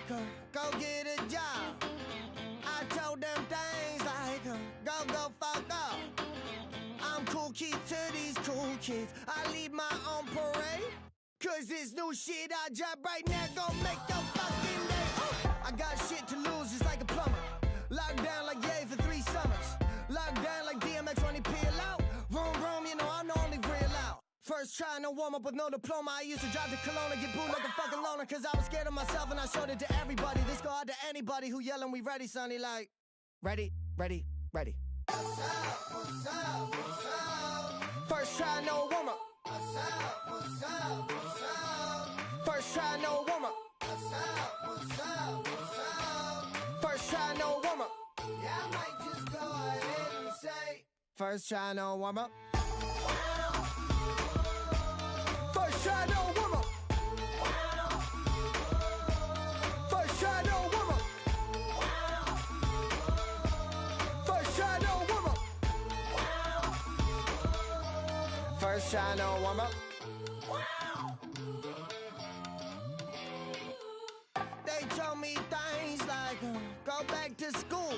go get a job. I told them things like, go fuck up. I'm cool kid to these cool kids. I lead my own parade. Cause this new shit I drop right now gon' make your fucking day. I got shit to lose just like a plumber. Locked down like Ye for 3 summers. Locked down like DMX when he peel out. Vroom vroom, you know I'm the only real out. First try, no warm up with no diploma. I used to drive to Kelowna, get booed like a fucking loner. Cause I was scared of myself and I showed it to everybody. This go out to anybody who yelling we ready, sonny, like ready, ready, ready. What's up, what's up, what's up? First try, no warm up. What's up, what's up, what's up? First try, no warm up. What's up, what's up, what's up? First try, no warm up. Yeah, I might just go ahead and say first try, no warm up. First try, no warm up. First try, no warm up. First try, no warm up. First try, no warm up. They told me things like, go back to school.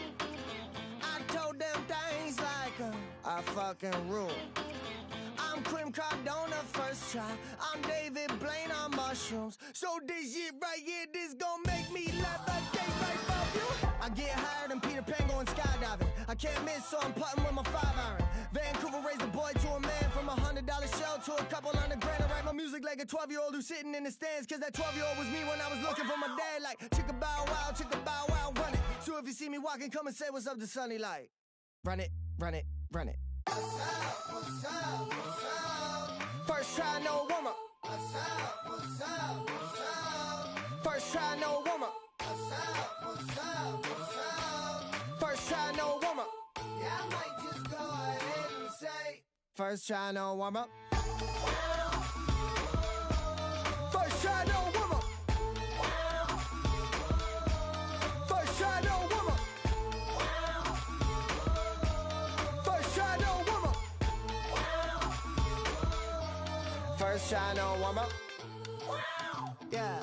I told them things like, I fucking rule. I'm Quim Cardona first try. I'm David Blaine on mushrooms. So this shit right here, this gon' make me levitate right above you. I get higher than Peter Pan going skydiving. I can't miss, so I'm putting with my 5-iron. Vancouver raised a boy to a man, from $100 show to a couple $100,000. I write my music like a 12-year-old who's sitting in the stands. Cause that 12-year-old was me when I was looking for my dad. Like, chicka bow wow, run it. So if you see me walking, come and say what's up to Sonny, like run it, run it, run it. What's up, what's up, what's up? First try, no warm up. What's up, what's up, what's up? First try, no warm up. What's up, what's up, what's up? First try, no warm up. Yeah, I might just go ahead and say first try, no warm up. First try, no warm up. First try, no warm up. First try, no warm up. First try, no warm up. Yeah.